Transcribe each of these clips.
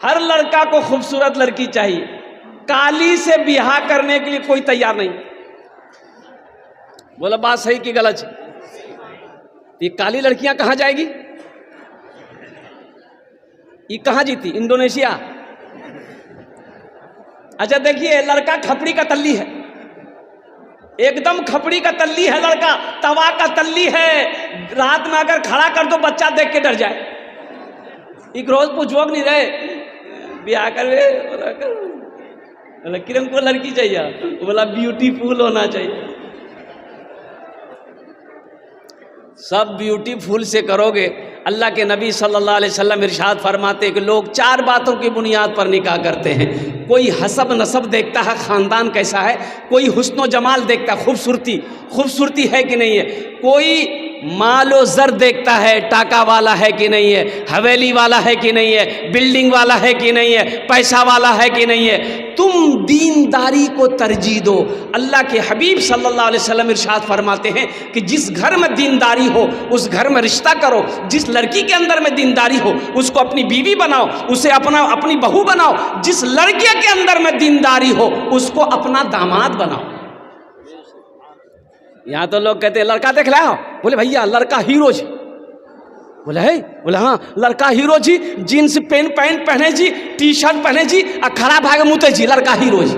हर लड़का को खूबसूरत लड़की चाहिए, काली से ब्याह करने के लिए कोई तैयार नहीं। बोला बात सही कि गलत? ये काली लड़कियां कहां जाएगी? ये कहां जीती? इंडोनेशिया। अच्छा देखिए, लड़का खपड़ी का तल्ली है, एकदम खपड़ी का तल्ली है लड़का, तवा का तल्ली है। रात में अगर खड़ा कर दो बच्चा देख के डर जाए। एक रोज पूछवो नहीं रहे ब्याह कर किरण को लड़की चाहिए, बोला ब्यूटीफुल होना चाहिए। सब ब्यूटीफुल से करोगे। अल्लाह के नबी सल्लल्लाहु अलैहि वसल्लम इरशाद फरमाते हैं कि लोग 4 बातों की बुनियाद पर निकाह करते हैं। कोई हसब नसब देखता है, ख़ानदान कैसा है। कोई हुस्न जमाल देखता है, खूबसूरती है कि नहीं है। कोई मालो ज़र देखता है, टाका वाला है कि नहीं है, हवेली वाला है कि नहीं है, बिल्डिंग वाला है कि नहीं है, पैसा वाला है कि नहीं है। तुम दीनदारी को तरजीह दो। अल्लाह के हबीब सल्लल्लाहु अलैहि वसल्लम इरशाद फरमाते हैं कि जिस घर में दीनदारी हो उस घर में रिश्ता करो। जिस लड़की के अंदर में दीनदारी हो उसको अपनी बीवी बनाओ, उसे अपनी बहू बनाओ। जिस लड़के के अंदर में दीनदारी हो उसको अपना दामाद बनाओ। यहाँ तो लोग कहते हैं लड़का देख लाओ, बोले भैया लड़का हीरो जी। बोले है, बोले हाँ लड़का हीरो जी, जीन्स पैंट पहने जी, टी शर्ट पहने जी, और खड़ा भाग मुते जी, लड़का हीरो जी।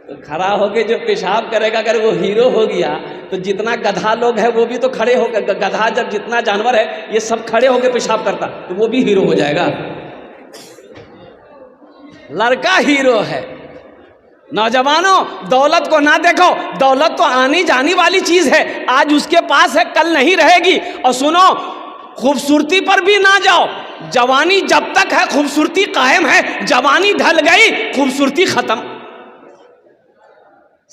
तो खड़ा होके जो पेशाब करेगा, अगर वो हीरो हो गया तो जितना गधा लोग है वो भी तो खड़े होकर, गधा जब जितना जानवर है ये सब खड़े होके पेशाब करता तो वो भी हीरो हो जाएगा। लड़का हीरो है। नौजवानों, दौलत को ना देखो, दौलत तो आनी जानी वाली चीज है। आज उसके पास है, कल नहीं रहेगी। और सुनो, खूबसूरती पर भी ना जाओ। जवानी जब तक है खूबसूरती कायम है, जवानी ढल गई खूबसूरती खत्म।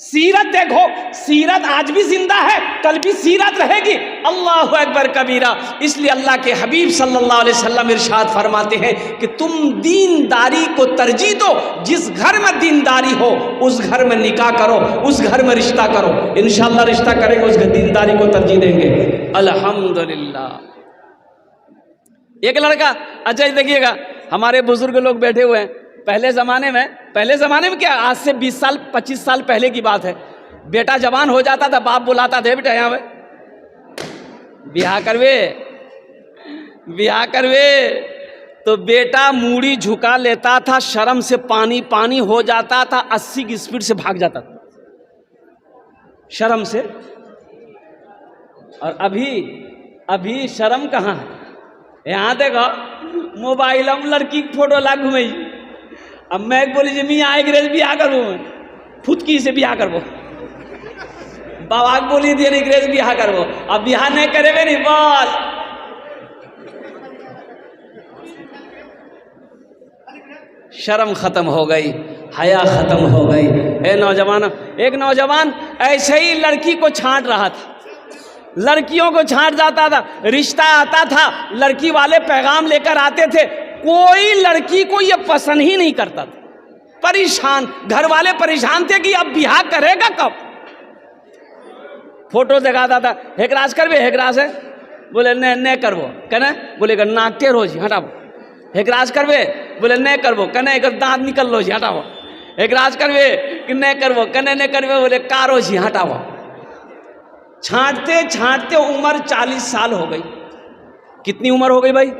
सीरत देखो, सीरत आज भी जिंदा है, कल भी सीरत रहेगी। अल्लाहु अकबर कबीरा। इसलिए अल्लाह के हबीब सल्लल्लाहु अलैहि वसल्लम इरशाद फरमाते हैं कि तुम दीनदारी को तरजीह दो। जिस घर में दीनदारी हो उस घर में निकाह करो, उस घर में रिश्ता करो। इंशाअल्लाह रिश्ता करेंगे, उस दीनदारी को तरजीह देंगे। अल्हम्दुलिल्लाह। एक लड़का, अच्छा देखिएगा, हमारे बुजुर्ग लोग बैठे हुए हैं। पहले ज़माने में क्या, आज से 20 साल 25 साल पहले की बात है। बेटा जवान हो जाता था, बाप बुलाता था, बेटा यहाँ ब्याह करवे। तो बेटा मूड़ी झुका लेता था, शर्म से पानी पानी हो जाता था, 80 की स्पीड से भाग जाता था शर्म से। और अभी शर्म कहाँ है। यहाँ देखो मोबाइल में लड़की की फोटो ला घूमे। अब मैं बोली जी मैं अंग्रेज ब्याह करबो, फुदकी से ब्याह करबो। बाबा बोली दिए अंग्रेज ब्याह करबो। अब ब्याह नहीं करेबे नहीं, बस शर्म खत्म हो गई, हया खत्म हो गई। एक नौजवान ऐसे ही लड़की को छांट रहा था, लड़कियों को छांट जाता था। रिश्ता आता था, लड़की वाले पैगाम लेकर आते थे, कोई लड़की को ये पसंद ही नहीं करता था। परेशान, घर वाले परेशान थे कि अब ब्याह करेगा कब। फोटो दिखाता था, हेकराज करबे, हेकराज है, बोले नहीं करबो, कहना बोले नाक के रोज हटाबो। हेकराज करबे, बोले नहीं करबो, कहना एक दांत निकल लो जी हटाबो। हेकराज करबे कि नहीं करबो, कहने नहीं करबे, बोले कारो जी हटाबो। छांटते छांटते उम्र 40 साल हो गई। कितनी उम्र हो गई भाई?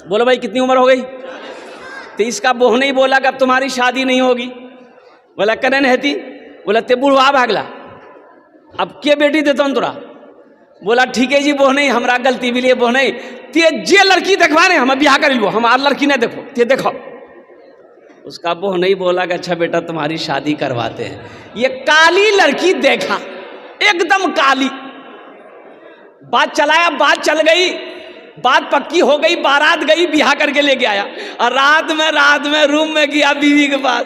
बोलो भाई कितनी उम्र हो गई? तो इसका बोह नहीं बोला कि अब तुम्हारी शादी नहीं होगी। बोला कने नहीं, बोला ते बुढ़वा भागला, अब के बेटी देता हूँ तोरा। बोला ठीक है जी, बोह नहीं, हमारा गलती भी लिए बोह नहीं। ते जे लड़की देखवा रहे हम ब्याह कर लो, हमार लड़की नहीं देखो, ते देखो। उसका बोह नहीं बोला कि अच्छा बेटा तुम्हारी शादी करवाते हैं। ये काली लड़की देखा, एकदम काली। बात चलाया, बात चल गई, बात पक्की हो गई, बारात गई, ब्याह करके लेके आया। और रात में रूम में गया बीवी के पास।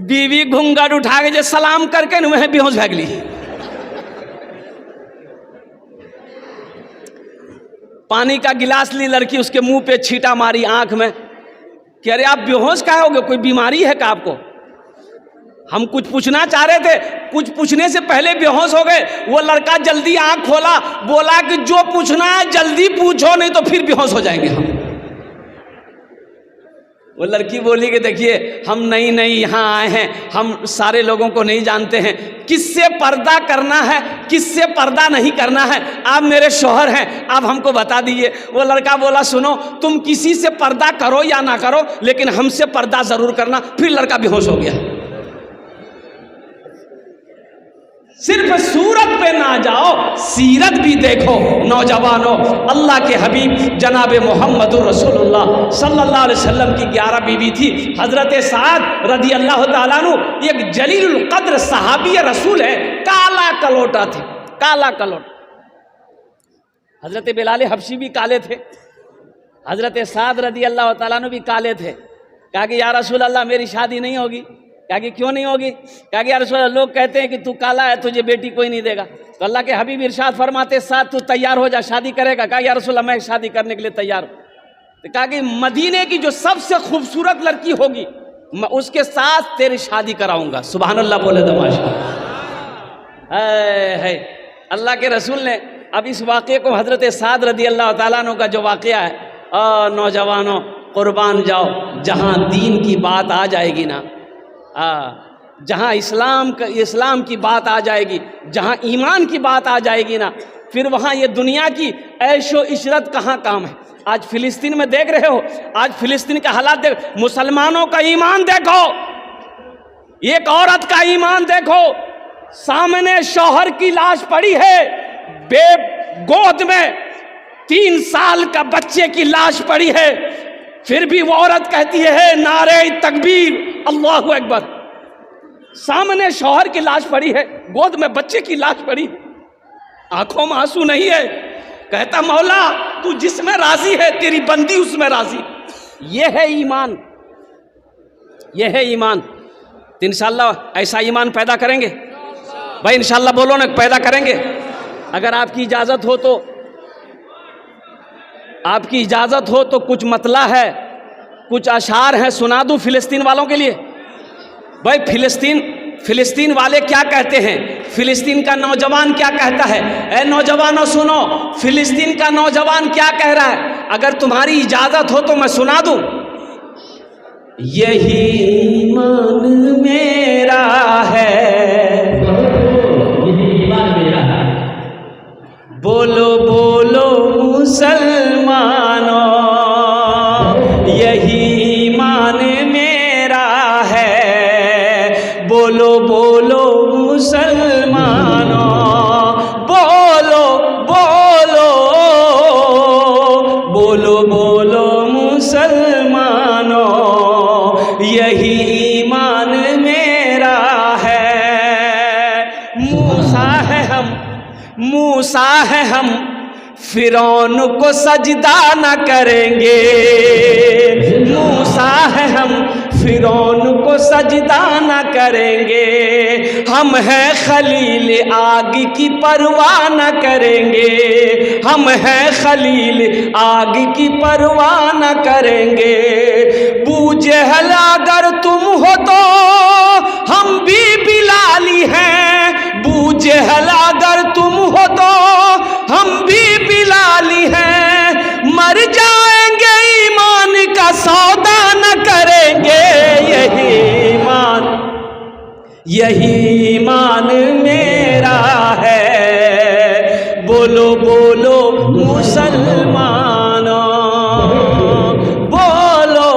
बीवी घूंघट उठा के जो सलाम करके न वह बेहोश भाग ली। पानी का गिलास ली लड़की, उसके मुंह पे छींटा मारी आंख में कि अरे आप बेहोश काहे हो गए, कोई बीमारी है क्या आपको? हम कुछ पूछना चाह रहे थे, कुछ पूछने से पहले बेहोश हो गए। वो लड़का जल्दी आंख खोला, बोला कि जो पूछना है जल्दी पूछो, नहीं तो फिर बेहोश हो जाएंगे हम। वो लड़की बोली कि देखिए हम नई नई यहाँ आए हैं, हम सारे लोगों को नहीं जानते हैं, किससे पर्दा करना है किससे पर्दा नहीं करना है, आप मेरे शौहर हैं, आप हमको बता दीजिए। वो लड़का बोला सुनो, तुम किसी से पर्दा करो या ना करो, लेकिन हमसे पर्दा जरूर करना। फिर लड़का बेहोश हो गया। सिर्फ सूरत पे ना जाओ, सीरत भी देखो नौजवानों। अल्लाह के हबीब जनाब मोहम्मद रसूलुल्लाह सल्लल्लाहु अलैहि वसल्लम की 11 बीवी थी। हजरत साद रदी अल्लाह ताला अन्हु एक जलीलुल कद्र सहाबी रसूल है, काला कलोटा थे, काला कलोट। हजरत बिलाल हबशी भी काले थे, हजरत साद रदी अल्लाह ताला अन्हु भी काले थे। कहा कि या रसूल अल्लाह मेरी शादी नहीं होगी। कहा कि क्यों नहीं होगी? कहा कि यार रसूल अल्लाह लोग कहते हैं कि तू काला है, तुझे बेटी कोई नहीं देगा। तो अल्लाह के हबीब इरशाद फरमाते साथ तू तैयार हो जा, शादी करेगा? कहा यार रसूल अल्लाह मैं शादी करने के लिए तैयार हूँ। तो कहा कि मदीने की जो सबसे खूबसूरत लड़की होगी मैं उसके साथ तेरी शादी कराऊंगा। सुभान अल्लाह बोले तो माशाअल्लाह। है अल्लाह के रसूल ने अब इस वाक़े को, हजरत साद रदी अल्लाह ताला अन्हु का जो वाक़या है, नौजवानों कुर्बान जाओ, जहाँ दीन की बात आ जाएगी ना, जहाँ इस्लाम की बात आ जाएगी, जहाँ ईमान की बात आ जाएगी ना, फिर वहाँ ये दुनिया की ऐशो इशरत कहाँ काम है। आज फिलिस्तीन में देख रहे हो, आज फिलिस्तीन का हालात देख, मुसलमानों का ईमान देखो, एक औरत का ईमान देखो, सामने शौहर की लाश पड़ी है, गोद में 3 साल का बच्चे की लाश पड़ी है, फिर भी वो औरत कहती है नारे तकबीर अल्लाहु अकबर। सामने शौहर की लाश पड़ी है, गोद में बच्चे की लाश पड़ी, आंखों में आंसू नहीं है, कहता मौला तू जिसमें राजी है तेरी बंदी उसमें राजी। ये है ईमान, ये है ईमान। तो इंशाअल्लाह ऐसा ईमान पैदा करेंगे भाई, इंशाअल्लाह बोलो ना, पैदा करेंगे। अगर आपकी इजाज़त हो तो, आपकी इजाज़त हो तो कुछ मतला है, कुछ अशार हैं, सुना दूं फिलिस्तीन वालों के लिए। भाई फिलिस्तीन वाले क्या कहते हैं, फिलिस्तीन का नौजवान क्या कहता है। ए नौजवानों सुनो, फिलिस्तीन का नौजवान क्या कह रहा है, अगर तुम्हारी इजाज़त हो तो मैं सुना दूं। यही ईमान मेरा है, बोलो बोलो मुसलमानों, यही ईमान मेरा है, बोलो बोलो मुसलमानों, बोलो बोलो बोलो बोलो मुसलमानों, यही ईमान मेरा है। मूसा है हम फिरौन को सजदा न करेंगे, मूसा है हम फिरौन को सजदा न करेंगे, हम हैं खलील आग की परवाह न करेंगे, हम हैं खलील आग की परवाह न करेंगे। बूजहल अगर तुम हो तो हम भी बिलाली हैं, बूजहल अगर तुम हो तो हम भी बिलाली हैं, मर जाएंगे ईमान का सौदा न करेंगे, यही ईमान मेरा है, बोलो बोलो मुसलमानों, बोलो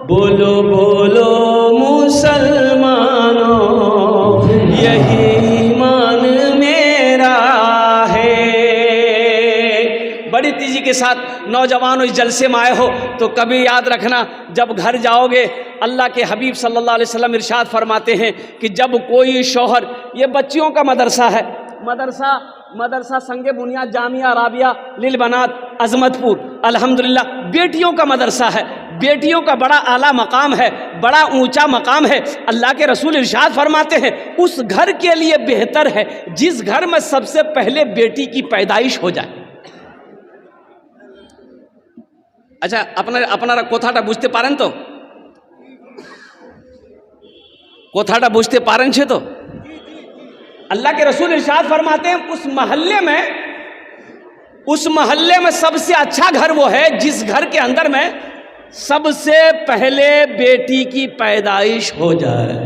बोलो बोलो मुसलमानों, यही ईमान मेरा है। बड़ी तेजी के साथ नौजवानों इस जलसे में आए हो तो कभी याद रखना, जब घर जाओगे अल्लाह के हबीब सल्लल्लाहु अलैहि वसल्लम इरशाद फरमाते हैं कि जब कोई शौहर, ये बच्चियों का मदरसा है, मदरसा संगे बुनियाद जामिया राबिया लिल बनात अजमतपुर, अल्हम्दुलिल्लाह बेटियों का मदरसा है, बेटियों का बड़ा आला मकाम है, बड़ा ऊंचा मकाम है। अल्लाह के रसूल इरशाद फरमाते हैं उस घर के लिए बेहतर है जिस घर में सबसे पहले बेटी की पैदाइश हो जाए। अच्छा अपना कोथाटा बुझते पारें तो कोथाटा बुझते पारन छे तो अल्लाह के रसूल इरशाद फरमाते हैं उस महल्ले में सबसे अच्छा घर वो है जिस घर के अंदर में सबसे पहले बेटी की पैदाइश हो जाए।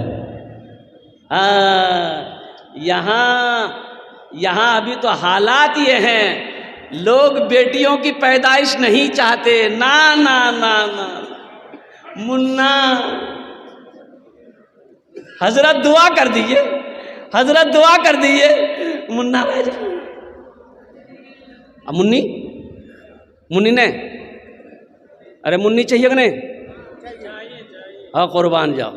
यहाँ अभी तो हालात ये हैं, लोग बेटियों की पैदाइश नहीं चाहते। ना ना ना ना मुन्ना, हजरत दुआ कर दीजिए, हजरत दुआ कर दीजिए मुन्ना भाई। मुन्नी ने, अरे मुन्नी चाहिए कि नहीं? हाँ कुर्बान जाओ,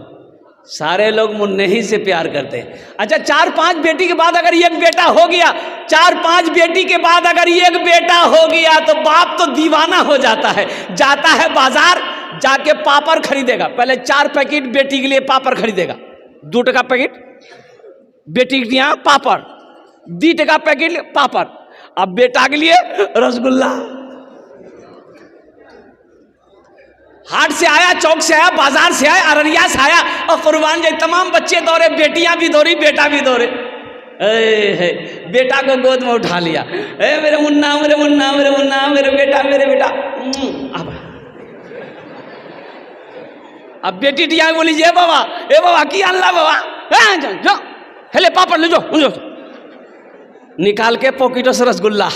सारे लोग मुन्ने ही से प्यार करते हैं। अच्छा 4-5 बेटी के बाद अगर एक बेटा हो गया, 4-5 बेटी के बाद अगर एक बेटा हो गया तो बाप तो दीवाना हो जाता है, जाता है बाजार, जाके पापड़ खरीदेगा। पहले 4 पैकेट बेटी के लिए पापड़ खरीदेगा, 2 टका पैकेट बेटी के लिए पापड़, 2 टका पैकेट पापड़, अब बेटा के लिए रसगुल्ला। हाट से आया, चौक से आया, बाजार से आया, अररिया से आया, और कुर्बान जाए तमाम बच्चे दौड़े, बेटियां भी दौड़ी, बेटा भी दौड़े। बेटा को गोद में उठा लिया, मेरे मुन्ना, मेरे मुन्ना, मेरे मुन्ना, मेरे बेटा, मेरे बेटा। अब बेटी टिया बोली जे बाबा, ए बाबा की अल्लाह बाबा, जो हेले पापड़ ले जो, निकाल के पॉकेटों से रसगुल्ला,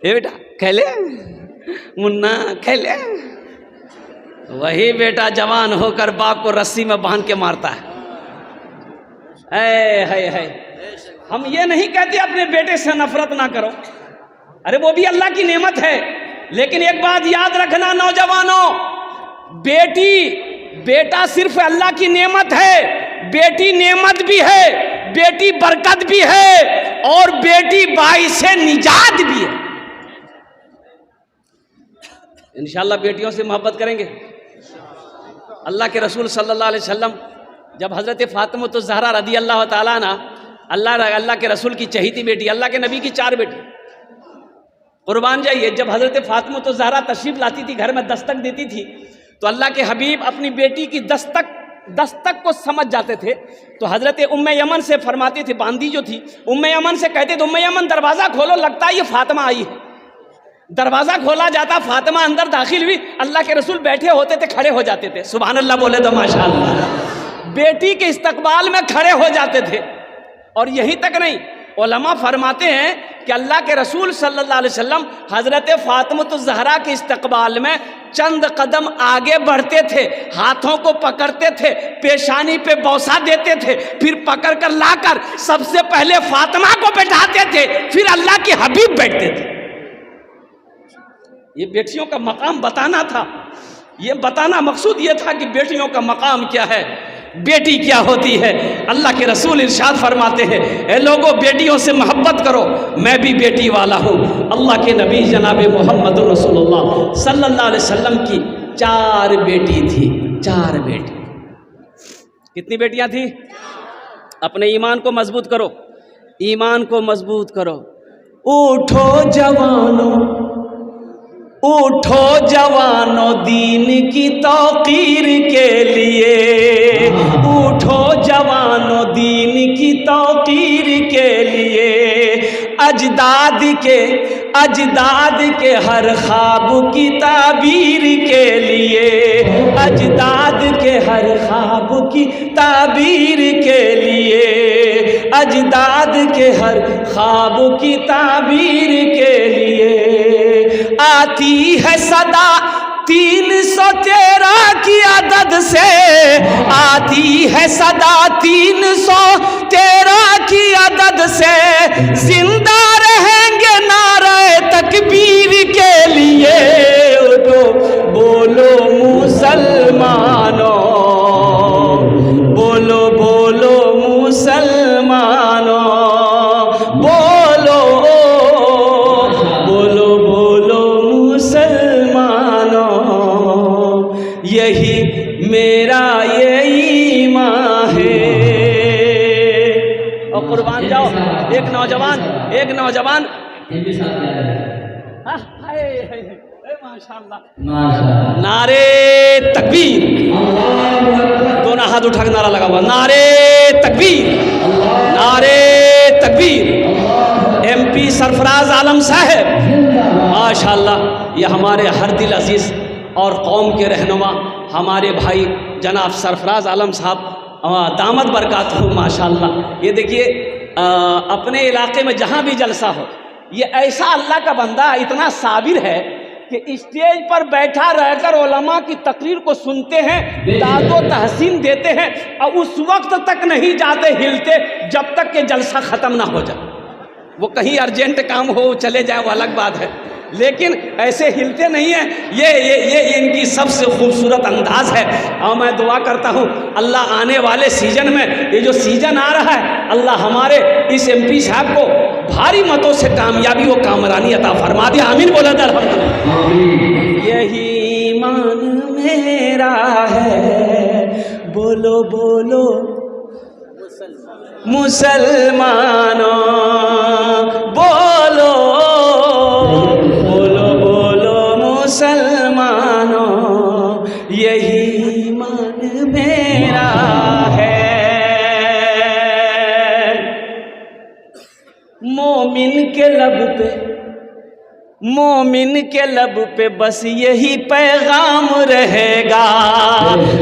ए बेटा खेले मुन्ना खेले। वही बेटा जवान होकर बाप को रस्सी में बांध के मारता है। हम ये नहीं कहते अपने बेटे से नफरत ना करो, अरे वो भी अल्लाह की नेमत है। लेकिन एक बात याद रखना नौजवानों, बेटा सिर्फ अल्लाह की नेमत है, बेटी नेमत भी है, बेटी बरकत भी है, और बेटी बाइसे निजात भी है। इंशाअल्लाह बेटियों से मोहब्बत करेंगे। अल्लाह के रसूल सल्लल्लाहु अलैहि वसल्लम जब हज़रत फ़ातिमा तो ज़हरा रदी अल्लाह ताला अन्हा, अल्लाह के रसूल की चहेती बेटी, अल्लाह के नबी की 4 बेटी, कुर्बान जाइए, जब हज़रत फ़ातिमा तो ज़हरा तशरीफ़ लाती थी, घर में दस्तक देती थी, तो अल्लाह के हबीब अपनी बेटी की दस्तक को समझ जाते थे। तो हज़रत उम्मे यमन से फरमाती थी, बांदी जो थी उम्मे यमन से कहते थे, उम्मे यमन दरवाज़ा खोलो, लगता है ये फ़ातिमा आई है। दरवाज़ा खोला जाता, फ़ातिमा अंदर दाखिल हुई, अल्लाह के रसूल बैठे होते थे, खड़े हो जाते थे। सुभान अल्लाह बोले तो माशाअल्लाह, बेटी के इस्तकबाल में खड़े हो जाते थे। और यहीं तक नहीं, उलमा फरमाते हैं कि अल्लाह के रसूल सल्लल्लाहु अलैहि वसल्लम हज़रत फ़ातिमा तो ज़हरा के इस्तकबाल में चंद कदम आगे बढ़ते थे, हाथों को पकड़ते थे, पेशानी पे बौसा देते थे, फिर पकड़ कर लाकर सबसे पहले फ़ातिमा को बैठाते थे, फिर अल्लाह के हबीब बैठते थे। ये बेटियों का मकाम बताना था, ये बताना मकसूद ये था कि बेटियों का मकाम क्या है, बेटी क्या होती है। अल्लाह के रसूल इरशाद फरमाते हैं, ए लोगों बेटियों से मोहब्बत करो, मैं भी बेटी वाला हूँ। अल्लाह के नबी जनाब मोहम्मद रसूलुल्लाह सल्लल्लाहु अलैहि वसल्लम की 4 बेटी थी, 4 बेटी। कितनी बेटियां थी? अपने ईमान को मजबूत करो, ईमान को मजबूत करो। उठो जवानों, उठो जवानों दीन की तौकीर के लिए, उठो जवानों दीन की तौकीर के लिए, अजदाद के हर ख्वाब की ताबीर के लिए, अजदाद के हर ख्वाब की ताबीर के लिए, अजदाद के हर ख्वाब की ताबीर के लिए। आती है सदा 313 की अदद से, आती है सदा 313 की अदद से, जिंदा रहेंगे नारे तकबीर के लिए। उठो बोलो मुसलमानों, बोलो बोलो मुसलमानों, बोलो बोलो बोलो मुसलमानों, यही मेरा ये ईमान है। और कुर्बान जाओ, एक नौजवान माशाअल्लाह। नारे तकबीर, दोनों हाथ उठा के नारा लगा हुआ, नारे तकबीर, नारे तकबीर। MP सरफराज आलम साहब माशाअल्लाह, ये हमारे हर दिल अजीज़ और कौम के रहनुमा हमारे भाई जनाब सरफराज आलम साहब दामद बरकातहू माशाअल्लाह। ये देखिए अपने इलाके में जहाँ भी जलसा हो, ये ऐसा अल्लाह का बंदा इतना साबिर है कि स्टेज पर बैठा रहकर उलमा की तकरीर को सुनते हैं, दादो तहसीन देते हैं और उस वक्त तक नहीं जाते हिलते जब तक कि जलसा ख़त्म ना हो जाए। वो कहीं अर्जेंट काम हो चले जाए वो अलग बात है, लेकिन ऐसे हिलते नहीं हैं। ये इनकी सबसे खूबसूरत अंदाज है। और मैं दुआ करता हूँ अल्लाह आने वाले सीज़न में, ये जो सीज़न आ रहा है, अल्लाह हमारे इस MP साहब को भारी मतों से कामयाबी व कामरानी अता फरमा दिया। आमीन बोला था अल्हम्दुलिल्लाह। यही ईमान मेरा है, बोलो बोलो मुसलमानों, बोलो बोलो बोलो मुसलमानों, यही ईमान मेरा है। मोमिन के लब पे, मोमिन के लब पे बस यही पैगाम रहेगा,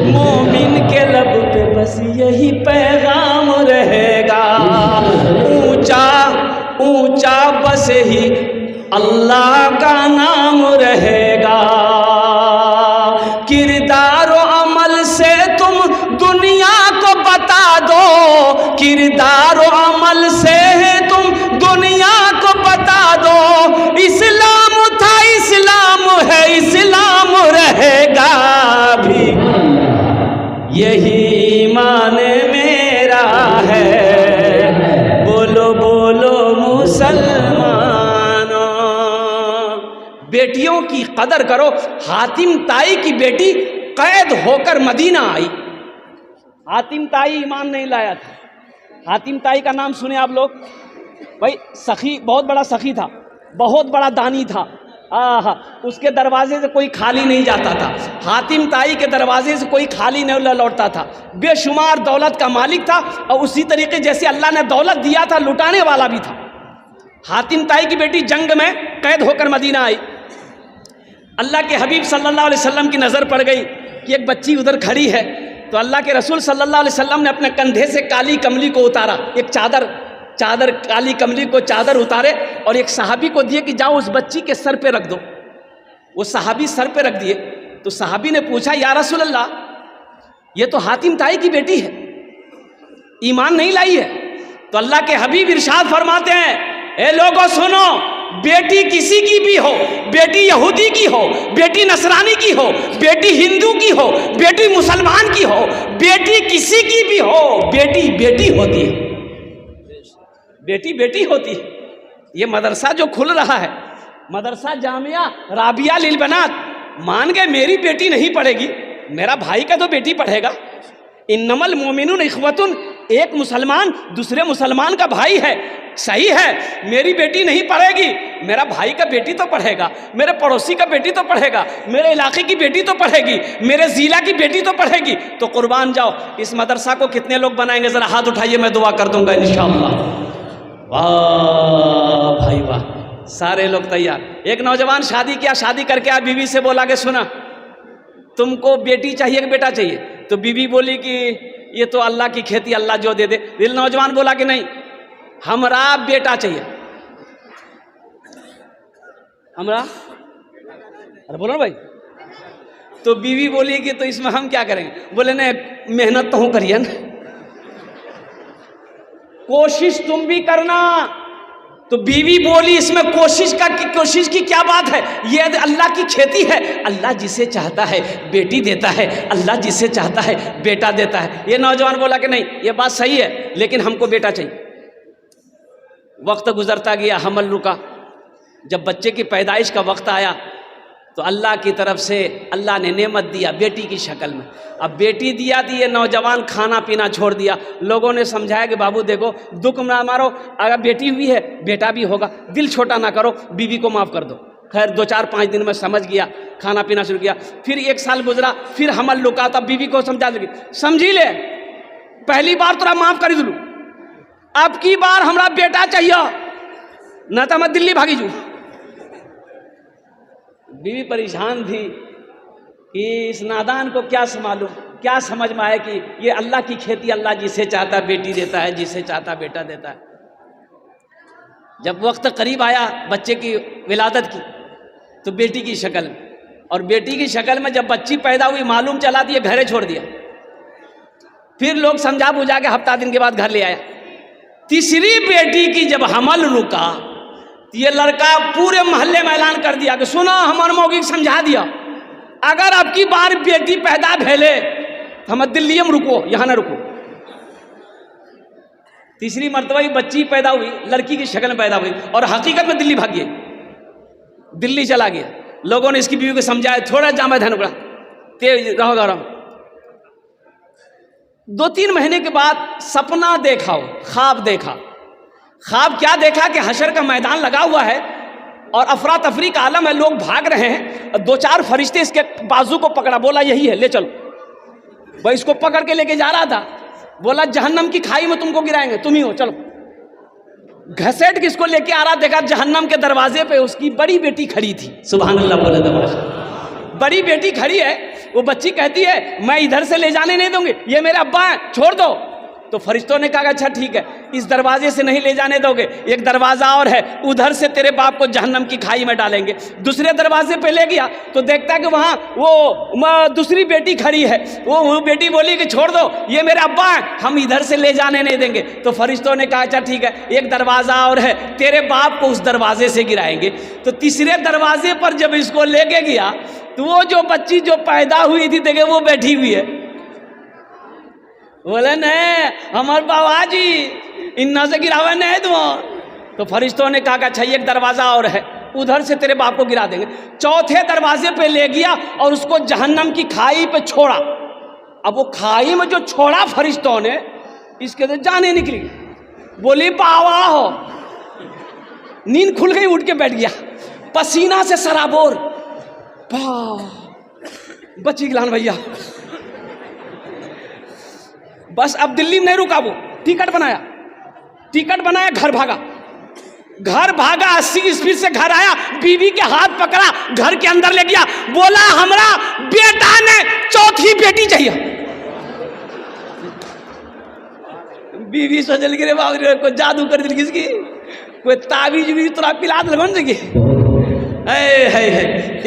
मोमिन के लब पे बस यही पैगाम रहेगा। ऊंचा ऊंचा बस ही अल्लाह का नाम रहेगा। किरदार और अमल से तुम दुनिया को बता दो, किरदार और अमल से तुम दुनिया को बता दो। इस्लाम था इस्लाम है, इस्लाम रहेगा भी, यही ईमान मेरा है, बोलो बोलो मुसलमानों। बेटियों की कदर करो। हातिम ताई की बेटी कैद होकर मदीना आई। हातिम ताई ईमान नहीं लाया था। हातिम ताई का नाम सुने आप लोग? भाई सखी, बहुत बड़ा सखी था, बहुत बड़ा दानी था। उसके दरवाजे से कोई खाली नहीं जाता था। हातिम ताई के दरवाजे से कोई खाली नहीं लौटता था। बेशुमार दौलत का मालिक था और उसी तरीके जैसे अल्लाह ने दौलत दिया था लुटाने वाला भी था। हातिम ताई की बेटी जंग में कैद होकर मदीना आई। अल्लाह के हबीब सल्लल्लाहु अलैहि वसल्लम की नज़र पड़ गई कि एक बच्ची उधर खड़ी है, तो अल्लाह के रसूल सल्लल्लाहु अलैहि वसल्लम ने अपने कंधे से काली कमली को उतारा, एक चादर काली कमली को चादर उतारे और एक सहाबी को दिए कि जाओ उस बच्ची के सर पे रख दो। वो सहाबी सर पे रख दिए। तो सहाबी ने पूछा, या रसूल अल्लाह, ये तो हातिम ताई की बेटी है, ईमान नहीं लाई है। तो अल्लाह के हबीब इरशाद फरमाते हैं, ए लोगों सुनो, बेटी किसी की भी हो, बेटी यहूदी की हो, बेटी नसरानी की हो, बेटी हिंदू की हो, बेटी मुसलमान की हो, बेटी किसी की भी हो, बेटी बेटी होती है, बेटी बेटी होती है। ये मदरसा जो खुल रहा है, मदरसा जामिया राबिया लिल बनात, मान गए मेरी बेटी नहीं पढ़ेगी, मेरा भाई का तो बेटी पढ़ेगा। इन्नमल मोमिनुन इख्वतुन, एक मुसलमान दूसरे मुसलमान का भाई है, सही है। मेरी बेटी नहीं पढ़ेगी, मेरा भाई का बेटी तो पढ़ेगा, मेरे पड़ोसी का बेटी तो पढ़ेगा, मेरे इलाके की बेटी तो पढ़ेगी, मेरे ज़िला की बेटी तो पढ़ेगी। तो कुर्बान जाओ, इस मदरसा को कितने लोग बनाएंगे? ज़रा हाथ उठाइए, मैं दुआ कर दूंगा इंशाअल्लाह। वाह भाई वाह, सारे लोग तैयार। एक नौजवान शादी किया, शादी करके आ बीवी से बोला कि सुना, तुमको बेटी चाहिए कि बेटा चाहिए? तो बीवी बोली कि ये तो अल्लाह की खेती, अल्लाह जो दे दे। दिल नौजवान बोला कि नहीं, हमरा बेटा चाहिए, हमरा। अरे बोलो भाई। तो बीवी बोली कि तो इसमें हम क्या करेंगे? बोले नहीं, मेहनत तो हूँ करिए ना, कोशिश तुम भी करना। तो बीवी बोली इसमें कोशिश की क्या बात है? ये अल्लाह की खेती है, अल्लाह जिसे चाहता है बेटी देता है, अल्लाह जिसे चाहता है बेटा देता है। ये नौजवान बोला कि नहीं, ये बात सही है, लेकिन हमको बेटा चाहिए। वक्त गुजरता गया, हमल रुका। जब बच्चे की पैदाइश का वक्त आया तो अल्लाह की तरफ से अल्लाह ने नेमत दिया बेटी की शक्ल में। अब बेटी दिया थी, ये नौजवान खाना पीना छोड़ दिया। लोगों ने समझाया कि बाबू देखो, दुख ना मारो, अगर बेटी हुई है बेटा भी होगा, दिल छोटा ना करो, बीवी को माफ़ कर दो। खैर 2-4-5 दिन में समझ गया, खाना पीना शुरू किया। फिर 1 साल गुजरा, फिर हमल लुका, तब बीवी को समझा लगी, समझी ले पहली बार तोरा माफ कर दूँ, अब की बार हमरा बेटा चाहिए, न तो मैं दिल्ली भागी जू। बीवी परेशान थी कि इस नादान को क्या मालूम, क्या समझ में आए कि ये अल्लाह की खेती, अल्लाह जिसे चाहता बेटी देता है, जिसे चाहता बेटा देता है। जब वक्त करीब आया बच्चे की विलादत की, तो बेटी की शक्ल में, और बेटी की शक्ल में जब बच्ची पैदा हुई मालूम चला दिए, घरे छोड़ दिया। फिर लोग समझा बुझा के हफ्ता दिन के बाद घर ले आया। तीसरी बेटी की जब हमल रुका, ये लड़का पूरे मोहल्ले में ऐलान कर दिया कि सुना, हमारे मौगी समझा दिया, अगर अब की बार बेटी पैदा भेले तो हम दिल्ली में रुको, यहाँ ना रुको। तीसरी मर्तबा ही बच्ची पैदा हुई, लड़की की शक्ल में पैदा हुई, और हकीकत में दिल्ली भाग गए, दिल्ली चला गया। लोगों ने इसकी बीवी को समझाया, थोड़ा जामा ध्यान उड़ा, तेज रहो गरम। 2-3 महीने के बाद सपना देखा, हो ख्वाब देखा। ख्वाब क्या देखा कि हशर का मैदान लगा हुआ है और अफरा तफरी का आलम है, लोग भाग रहे हैं। 2-4 फरिश्ते इसके बाजू को पकड़ा, बोला यही है, ले चलो। वह इसको पकड़ के लेके जा रहा था, बोला जहन्नम की खाई में तुमको गिराएंगे, तुम ही हो, चलो। घसेट किसको लेके आ रहा, देखा जहन्नम के दरवाजे पे उसकी बड़ी बेटी खड़ी थी। सुभान अल्लाह बोले दरवाजा, बड़ी बेटी खड़ी है। वो बच्ची कहती है मैं इधर से ले जाने नहीं दूंगी, ये मेरे अब्बा हैं, छोड़ दो। तो फरिश्तों ने कहा अच्छा ठीक है, इस दरवाजे से नहीं ले जाने दोगे, एक दरवाज़ा और है, उधर से तेरे बाप को जहन्नम की खाई में डालेंगे। दूसरे दरवाजे पे ले गया तो देखता है कि वहाँ वो दूसरी बेटी खड़ी है। वो बेटी बोली कि छोड़ दो, ये मेरे अब्बा हैं, हम इधर से ले जाने नहीं देंगे। तो फरिश्तों ने कहा अच्छा ठीक है, एक दरवाज़ा और है, तेरे बाप को उस दरवाजे से गिराएंगे। तो तीसरे दरवाजे पर जब इसको लेके गया तो वो जो बच्ची जो पैदा हुई थी देखे वो बैठी हुई है। बोले नहीं हमारे बाबा जी इन्ना से गिरावा नहीं तुम। तो फरिश्तों ने कहा अच्छा एक दरवाज़ा और है, उधर से तेरे बाप को गिरा देंगे। चौथे दरवाजे पे ले गया और उसको जहन्नम की खाई पे छोड़ा। अब वो खाई में जो छोड़ा फरिश्तों ने, इसके तो जाने निकली। बोली बाबा हो, नींद खुल गई, उठ के बैठ गया, पसीना से सराबोर। बची गिलान भैया। बस अब दिल्ली में नहीं रुका, वो टिकट बनाया, घर भागा 80 स्पीड से घर आया, बीवी के हाथ पकड़ा, घर के अंदर ले गया, बोला हमरा बेटा ने चौथी बेटी चाहिए। बीवी सोचल गिरे बाबू कोई जादू कर दिल, किसकी कोई ताबीज भी तोरा पिला दिल बन सके।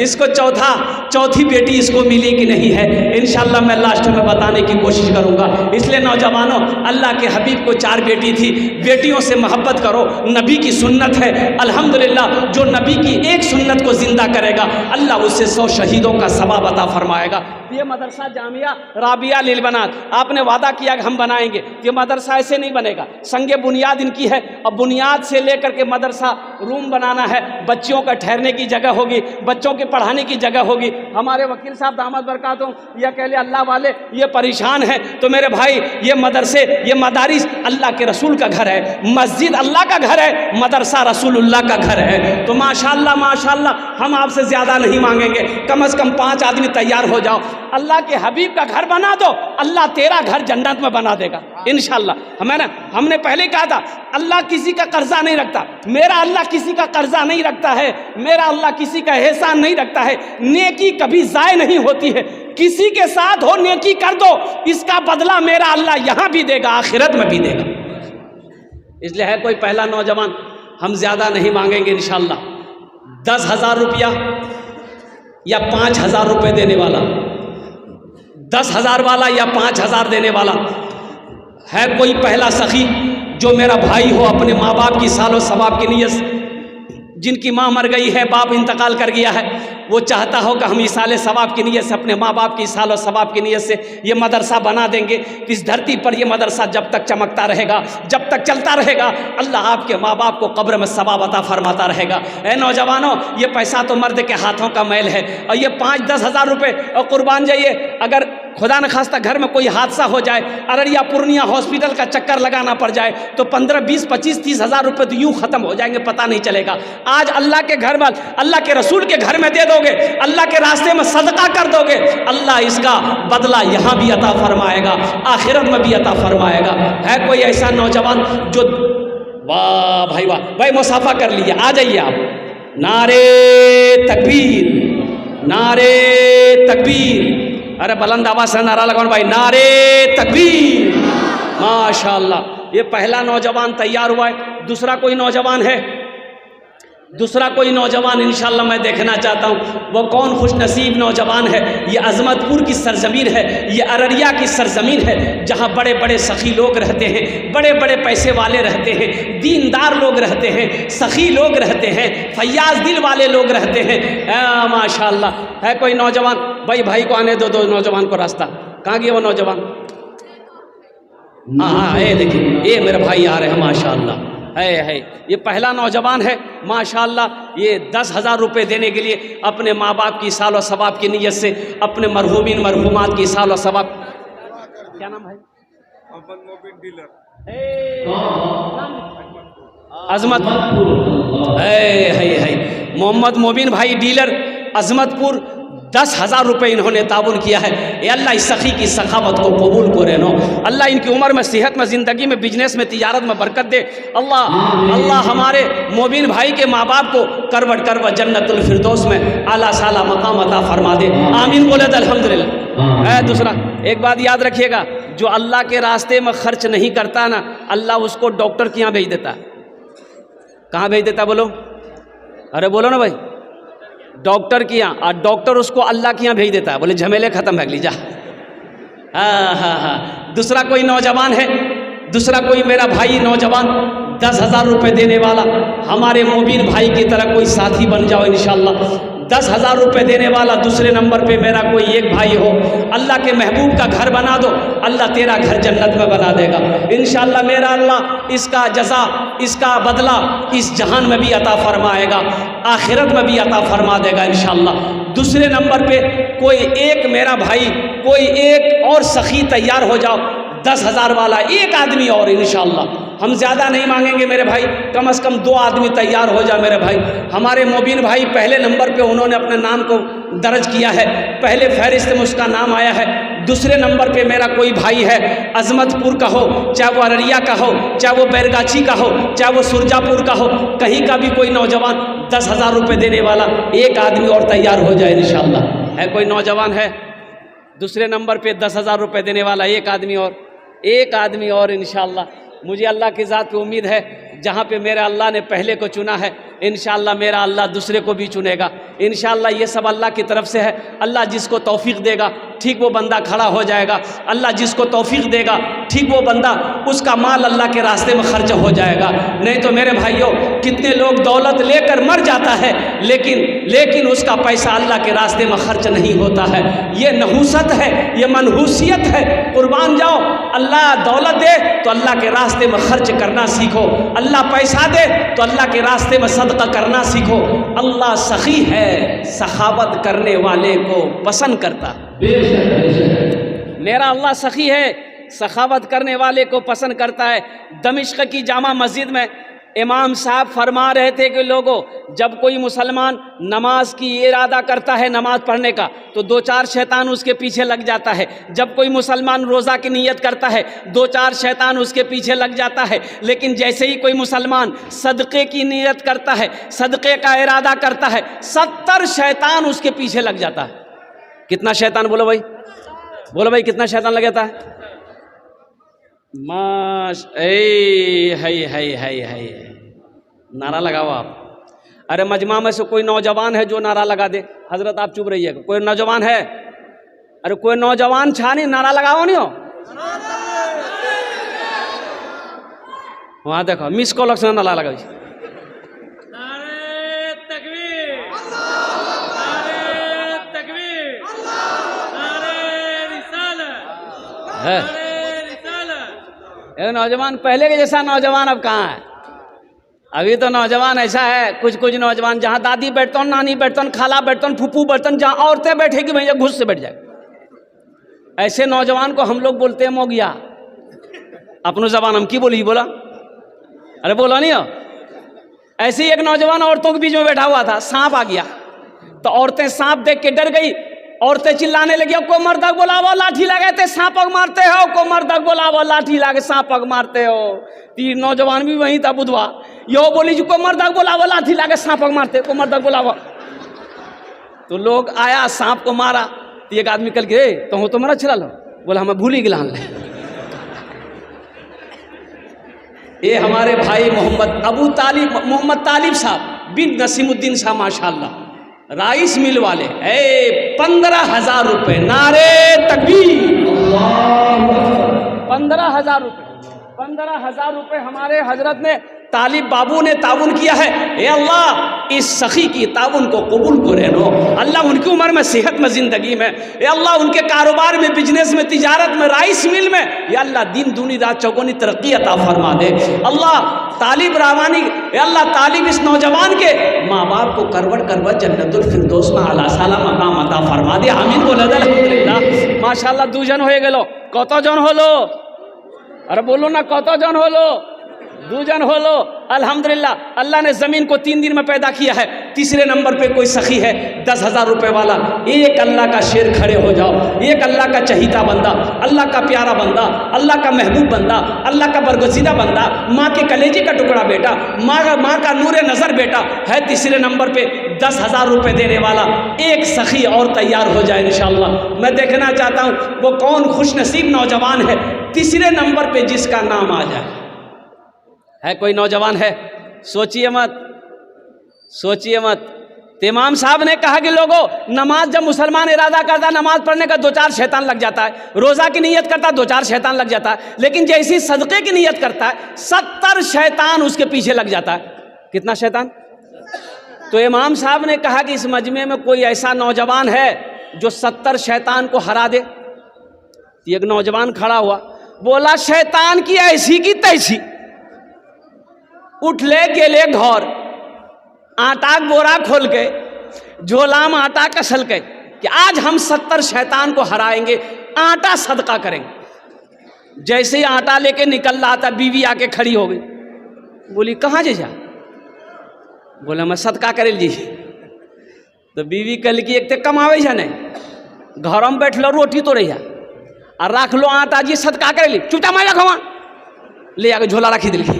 इसको चौथी बेटी इसको मिली कि नहीं है, इंशाल्लाह मैं लास्ट में बताने की कोशिश करूंगा। इसलिए नौजवानों, अल्लाह के हबीब को 4 बेटी थी, बेटियों से मोहब्बत करो, नबी की सुन्नत है। अल्हम्दुलिल्लाह जो नबी की एक सुन्नत को जिंदा करेगा, अल्लाह उससे 100 शहीदों का सवाब अता फरमाएगा। ये मदरसा जामिया राबिया लिल बनात आपने वादा किया कि हम बनाएंगे, ये मदरसा ऐसे नहीं बनेगा, संगे बुनियाद इनकी है। अब बुनियाद से लेकर के मदरसा रूम बनाना है, बच्चियों का ठहरने की जगह होगी, बच्चों के पढ़ाने की जगह होगी। हमारे वकील साहब दामद बरकातों ये अकेले अल्लाह वाले ये परेशान हैं, तो मेरे भाई ये मदरसे ये मदारिस अल्लाह के रसूल का घर है, मस्जिद अल्लाह का घर है, मदरसा रसूलुल्लाह का घर है। तो माशाल्लाह माशाल्लाह हम आपसे ज़्यादा नहीं मांगेंगे, कम से कम 5 आदमी तैयार हो जाओ, अल्लाह के हबीब का घर बना दो, अल्लाह तेरा घर जन्नत में बना देगा इंशाल्लाह। हमने पहले कहा था अल्लाह किसी का कर्जा नहीं रखता, मेरा अल्लाह किसी का कर्जा नहीं रखता है, मेरा अल्लाह किसी का एहसान नहीं रखता है। नेकी कभी ज़ाय नहीं होती है, किसी के साथ हो नेकी कर दो, इसका बदला मेरा अल्लाह यहाँ भी देगा, आखिरत में भी देगा। इसलिए है कोई पहला नौजवान, हम ज़्यादा नहीं मांगेंगे इंशाल्लाह, 10,000 रुपया या 5,000 रुपये देने वाला, 10,000 वाला या 5,000 देने वाला है कोई पहला सखी जो मेरा भाई हो, अपने माँ बाप की सालो सवाब की नीयत, जिनकी माँ मर गई है, बाप इंतकाल कर गया है, वो चाहता हो कि हम इसाले सवाब की नीयत से, अपने माँ बाप की इसाले सवाब की नीयत से ये मदरसा बना देंगे। इस धरती पर ये मदरसा जब तक चमकता रहेगा, जब तक चलता रहेगा, अल्लाह आपके माँ बाप को कब्र में सवाब अता फरमाता रहेगा। ए नौजवानों, ये पैसा तो मर्द के हाथों का मैल है, और ये 5-10 हज़ार रुपये और कुर्बान जाइए, अगर खुदा न खास्ता घर में कोई हादसा हो जाए, अररिया पूर्णिया हॉस्पिटल का चक्कर लगाना पड़ जाए तो 15, 20, 25, 30 हज़ार रुपये तो यूँ ख़त्म हो जाएंगे, पता नहीं चलेगा। आज अल्लाह के घर में, अल्लाह के रसूल के घर में दे दोगे, अल्लाह के रास्ते में सदका कर दोगे, अल्लाह इसका बदला यहाँ भी अता फरमाएगा, आखिरत में भी अता फरमाएगा। है कोई ऐसा नौजवान जो, वाह भाई वाह, भाई मुसाफा कर लीजिए, आ जाइए आप। नारे तकबीर, नारे तकबीर, अरे बुलंद आवाज से नारा लगाओ भाई, नारे तकबीर। माशाअल्लाह, ये पहला नौजवान तैयार हुआ है। दूसरा कोई नौजवान है? दूसरा कोई नौजवान इंशाअल्लाह मैं देखना चाहता हूँ। वो कौन खुश नसीब नौजवान है? ये अजमतपुर की सरजमीन है, ये अररिया की सरजमीन है, जहाँ बड़े बड़े सखी लोग रहते हैं, बड़े बड़े पैसे वाले रहते हैं, दीनदार लोग रहते हैं, सखी लोग रहते हैं, फयाज दिल वाले लोग रहते हैं। माशाअल्लाह, है कोई नौजवान? भाई भाई को आने दो, दो नौजवान को रास्ता। कहाँ गया वो नौजवान? हाँ, ये देखिए, ये मेरे भाई आ रहे हैं माशाअल्लाह। है ये पहला नौजवान है माशाअल्लाह। ये 10,000 रुपये देने के लिए अपने माँ बाप की साल और सवाब की नीयत से, अपने मरहूमिन मरहूमात की साल और सवाब। क्या नाम है? अजमतपुर है मोहम्मद मोबिन भाई डीलर अजमतपुर। 10,000 रुपये इन्होंने ताबुन किया है। ये अल्लाह इस सखी की सखावत को कबूल करे नो। अल्लाह इनकी उम्र में, सेहत में, ज़िंदगी में, बिजनेस में, तिजारत में बरकत दे। अल्लाह हमारे मोबिन भाई के माँ बाप को करवट करवट जन्नतुल फिरदौस में आला साला मकाम अता फरमा दे। आमीन बोले तो अल्हम्दुलिल्लाह। दूसरा एक बात याद रखिएगा, जो अल्लाह के रास्ते में खर्च नहीं करता ना, अल्लाह उसको डॉक्टर के यहाँ भेज देता। कहाँ भेज देता बोलो? अरे बोलो ना भाई, डॉक्टर के यहाँ। और डॉक्टर उसको अल्लाह के यहाँ भेज देता है, बोले झमेले खत्म है, लीजा। हाँ। दूसरा कोई नौजवान है, दूसरा कोई मेरा भाई नौजवान 10,000 रुपये देने वाला, हमारे मोबिन भाई की तरह कोई साथी बन जाओ इंशाअल्लाह। 10,000 रुपये देने वाला दूसरे नंबर पे मेरा कोई एक भाई हो, अल्लाह के महबूब का घर बना दो, अल्लाह तेरा घर जन्नत में बना देगा इंशाअल्लाह। मेरा अल्लाह इसका जज़ा, इसका बदला इस जहान में भी अता फरमाएगा, आखिरत में भी अता फरमा देगा इंशाअल्लाह। दूसरे नंबर पे कोई एक मेरा भाई, कोई एक और सखी तैयार हो जाओ, 10,000 वाला एक आदमी और इंशाअल्लाह। हम ज़्यादा नहीं मांगेंगे मेरे भाई, कम से कम 2 आदमी तैयार हो जाए मेरे भाई। हमारे मोबिन भाई पहले नंबर पे उन्होंने अपने नाम को दर्ज किया है, पहले फहरिस्त में उसका नाम आया है। दूसरे नंबर पे मेरा कोई भाई है, अजमतपुर का हो, चाहे वो अररिया का हो, चाहे वो बैरगाछी का हो, चाहे वो सुरजापुर का हो, कहीं का भी कोई नौजवान 10,000 रुपये देने वाला एक आदमी और तैयार हो जाए इंशाअल्लाह। है कोई नौजवान है दूसरे नंबर पे 10,000 रुपये देने वाला? एक आदमी और इंशाअल्लाह। मुझे अल्लाह की ज़ात पे उम्मीद है, जहाँ पे मेरा अल्लाह ने पहले को चुना है, इंशाअल्लाह मेरा अल्लाह दूसरे को भी चुनेगा इंशाअल्लाह। ये सब अल्लाह की तरफ से है। अल्लाह जिसको तौफीक देगा ठीक वो बंदा खड़ा हो जाएगा। अल्लाह जिसको तौफीक देगा ठीक वो बंदा, उसका माल अल्लाह के रास्ते में खर्च हो जाएगा। नहीं तो मेरे भाइयों, कितने लोग दौलत लेकर मर जाता है, लेकिन उसका पैसा अल्लाह के रास्ते में खर्च नहीं होता है। ये नहूसत है, ये मनहूसियत है। कुर्बान जाओ, अल्लाह दौलत दे तो अल्लाह के रास्ते में खर्च करना सीखो, अल्लाह पैसा दे तो अल्लाह के रास्ते में सदका करना सीखो। अल्लाह सखी है, सखावत करने वाले को पसंद करता। मेरा अल्लाह सखी है, सखावत करने वाले को पसंद करता है। दमिश्क की जामा मस्जिद में इमाम साहब फरमा रहे थे कि लोगों, जब कोई मुसलमान नमाज की इरादा करता है नमाज पढ़ने का, तो 2-4 शैतान उसके पीछे लग जाता है। जब कोई मुसलमान रोज़ा की नीयत करता है, 2-4 शैतान उसके पीछे लग जाता है। लेकिन जैसे ही कोई मुसलमान सदक़े की नीयत करता है, सदक़े का इरादा करता है, 70 शैतान उसके पीछे लग जाता है। कितना शैतान? बोलो भाई, कितना शैतान लग जाता है? है नारा लगाओ आप। अरे मजमा में से कोई नौजवान है जो नारा लगा दे? हजरत आप चुप रहिएगा। कोई नौजवान है? अरे कोई नौजवान छानी नारा लगाओ नहीं हो? वहां देखो मिस कॉल से नारा लगाओ। नौजवान पहले के जैसा नौजवान अब कहाँ है? अभी तो नौजवान ऐसा है, कुछ नौजवान जहाँ दादी बैठतन, नानी बैठतन, खाला बैठतन, फूफू बैठतन, जहाँ औरतें बैठेगी वहीं घुस से बैठ जाए। ऐसे नौजवान को हम लोग बोलते हैं मोगिया। अपनो जबान हम की बोली बोला, अरे बोला नहीं हो। ऐसे ही एक नौजवान औरतों के बीच में बैठा हुआ था, सांप आ गया तो औरतें सांप देख के डर गई। औरतें चिल्लाने लगी, को मर्दक बोलावो लाठी लगे थे सांपक मारते हो, को मर्दक बोलावो लाठी लागे सांपक मारते हो। तीन नौजवान भी वहीं था बुधवा, यो बोली जी को मर्दक बोलावो लाठी लागे सांपक मारते, को मर्दक बोलावो। तो लोग आया, सांप को मारा। तो एक आदमी कल के तो हो तुम्हारा छिला लो, बोला हमें भूल ही गिलान ले। ये हमारे भाई मोहम्मद तालिब साहब बिन नसीमुद्दीन साहब माशाल्लाह, राइस मिल वाले, 15,000 रुपये, नारे तकबीर, 15,000 रुपये, 15,000 रुपये हमारे हजरत ने, तालिब बाबू ने ताउन किया है। ए अल्लाह इस सखी की ताउन को कबूल करे नो अल्लाह, उनकी उम्र में, सेहत में, ज़िंदगी में, या अल्लाह उनके कारोबार में, बिजनेस में, तिजारत में, राइस मिल में, या अल्लाह दिन दूनी रात चौगुनी तरक्की अता फरमा दे। अल्लाह तालिब रावानी, या अल्लाह तालिब इस नौजवान के माँ बाप को करवट करवट जन्नतुल फिरदौस में आला साला मकाम अता फरमा दे। आमीन बोल अल्हम्दुलिल्लाह। माशाल्लाह दूजन हो गेलो, कत जन होलो, अरे बोलो ना कत जन होलो, दूजन हो लो अल्हम्दुलिल्लाह। अल्लाह ने ज़मीन को 3 दिन में पैदा किया है। तीसरे नंबर पे कोई सखी है 10,000 रुपये वाला। एक अल्लाह का शेर खड़े हो जाओ, एक अल्लाह का चहीता बंदा, अल्लाह का प्यारा बंदा, अल्लाह का महबूब बंदा, अल्लाह का बरगुज़ीदा बंदा, माँ के कलेजे का टुकड़ा बेटा, माँ का नूरे नज़र बेटा है। तीसरे नंबर पे 10,000 रुपये देने वाला एक सखी और तैयार हो जाए इंशाअल्लाह। मैं देखना चाहता हूँ वो कौन खुशनसीब नौजवान है तीसरे नंबर पे जिसका नाम आ जाए। है कोई नौजवान है? सोचिए मत, सोचिए मत। तो इमाम साहब ने कहा कि लोगों, नमाज जब मुसलमान इरादा करता है नमाज पढ़ने का 2-4 शैतान लग जाता है, रोज़ा की नीयत करता है 2-4 शैतान लग जाता है, लेकिन जैसी सदक़े की नीयत करता है 70 शैतान उसके पीछे लग जाता है। कितना शैतान? तो इमाम साहब ने कहा कि इस मजमे में कोई ऐसा नौजवान है जो 70 शैतान को हरा दे। एक नौजवान खड़ा हुआ, बोला शैतान की ऐसी की तैसी, उठले गेले घर, आटा बोरा खोल के झोला में आटा कसल के कि आज हम 70 शैतान को हराएंगे, आटा सदका करेंगे। जैसे ही आटा लेके निकल रहा था बीवी आके खड़ी हो गई, बोली कहाँ जा? बोला मैं सदका करे जी। तो बीवी कल की एक ते कमावे जाने, घर में बैठ लो रोटी तो रही और रख लो आटा जी सदका करे ली, चुपचाप मैं रखवा ले आके झोला रखी दिल की।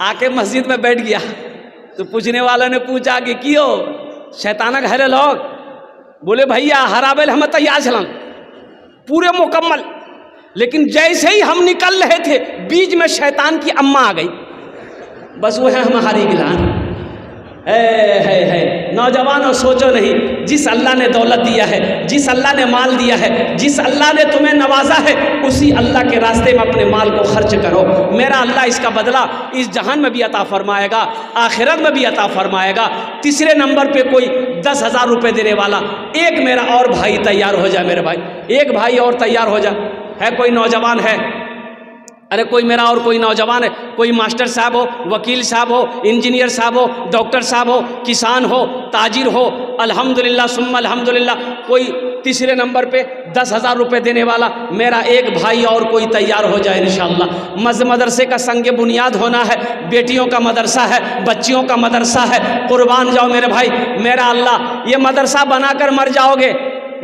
आके मस्जिद में बैठ गया तो पूछने वालों ने पूछा कि क्यों शैताना घरे लोग? बोले भैया हराबेल हम तैयार चलन पूरे मुकम्मल, लेकिन जैसे ही हम निकल रहे थे बीच में शैतान की अम्मा आ गई, बस वो है हमारी गिलान। है नौजवानों सोचो नहीं, जिस अल्लाह ने दौलत दिया है, जिस अल्लाह ने माल दिया है, जिस अल्लाह ने तुम्हें नवाजा है, उसी अल्लाह के रास्ते में अपने माल को खर्च करो। मेरा अल्लाह इसका बदला इस जहान में भी अता फरमाएगा, आखिरत में भी अता फरमाएगा। तीसरे नंबर पे कोई 10,000 रुपये देने वाला एक मेरा और भाई तैयार हो जाए। मेरे भाई एक भाई और तैयार हो जाए। है कोई नौजवान है? अरे कोई मेरा और कोई नौजवान है, कोई मास्टर साहब हो, वकील साहब हो, इंजीनियर साहब हो, डॉक्टर साहब हो, किसान हो, ताजिर हो, अल्हम्दुलिल्लाह सुम्मा अल्हम्दुलिल्लाह। कोई तीसरे नंबर पे 10,000 रुपये देने वाला मेरा एक भाई और कोई तैयार हो जाए इंशाअल्लाह। मदरसे का संग बुनियाद होना है, बेटियों का मदरसा है, बच्चियों का मदरसा है। कुर्बान जाओ मेरे भाई, मेरा अल्लाह ये मदरसा बनाकर मर जाओगे,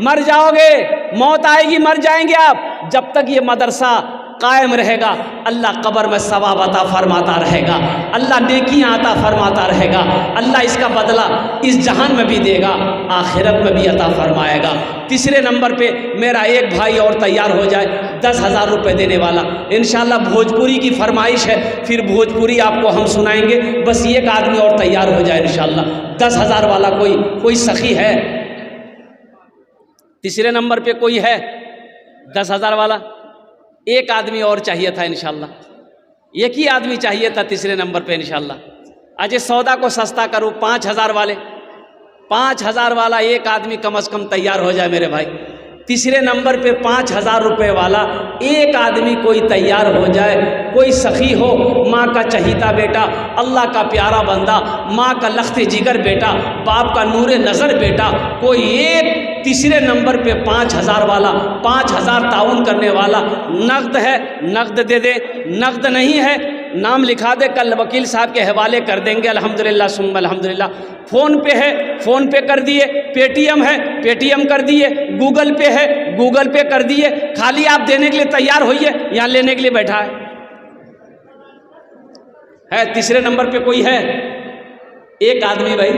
मर जाओगे, मौत आएगी, मर जाएंगे आप। जब तक ये मदरसा कायम रहेगा अल्लाह कब्र में सवाब अता फरमाता रहेगा, अल्लाह नेकियां अता फरमाता रहेगा, अल्लाह इसका बदला इस जहान में भी देगा, आखिरत में भी अता फरमाएगा। तीसरे नंबर पे मेरा एक भाई और तैयार हो जाए 10,000 रुपये देने वाला। इंशाअल्लाह भोजपुरी की फरमाइश है, फिर भोजपुरी आपको हम सुनाएंगे। बस एक आदमी और तैयार हो जाए इंशाअल्लाह। 10,000 वाला कोई सखी है? तीसरे नंबर पे कोई है 10,000 वाला? एक आदमी और चाहिए था इंशाअल्लाह, एक ही आदमी चाहिए था तीसरे नंबर पे इंशाअल्लाह। आज सौदा को सस्ता करूँ, 5,000 वाले, 5,000 वाला एक आदमी कम से कम तैयार हो जाए मेरे भाई। तीसरे नंबर पे 5,000 रुपये वाला एक आदमी कोई तैयार हो जाए। कोई सखी हो, माँ का चहीता बेटा, अल्लाह का प्यारा बंदा, माँ का लख्त जिगर बेटा, बाप का नूरे नज़र बेटा, कोई एक तीसरे नंबर पे 5,000 वाला, 5,000 ताउन करने वाला। नकद है, नकद दे दे, नकद नहीं है नाम लिखा दे, कल वकील साहब के हवाले कर देंगे। अल्हम्दुलिल्लाह सुम्मा अल्हम्दुलिल्लाह। फ़ोन पे है, फ़ोन पे कर दिए, पेटीएम है, पेटीएम कर दिए, गूगल पे है, गूगल पे कर दिए। खाली आप देने के लिए तैयार होइए, यहाँ लेने के लिए बैठा है। तीसरे नंबर पे कोई है? एक आदमी भाई,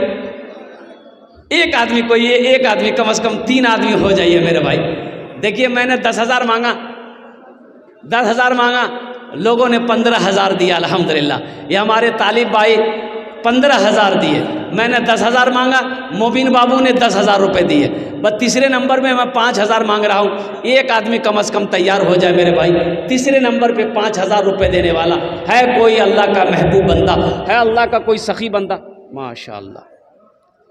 एक आदमी, कोई एक आदमी, कम से कम 3 आदमी हो जाइए मेरे भाई। देखिए मैंने 10,000 मांगा, 10,000 मांगा, लोगों ने 15,000 दिया अल्हम्दुलिल्लाह। ये हमारे तालिब भाई 15,000 दिए, मैंने 10,000 मांगा, मोबिन बाबू ने 10,000 रुपये दिए। बस तीसरे नंबर में मैं 5,000 मांग रहा हूँ। एक आदमी कम से कम तैयार हो जाए मेरे भाई। तीसरे नंबर पे 5,000 रुपये देने वाला है कोई अल्लाह का महबूब बंदा, है अल्लाह का कोई सखी बंदा? माशाअल्लाह।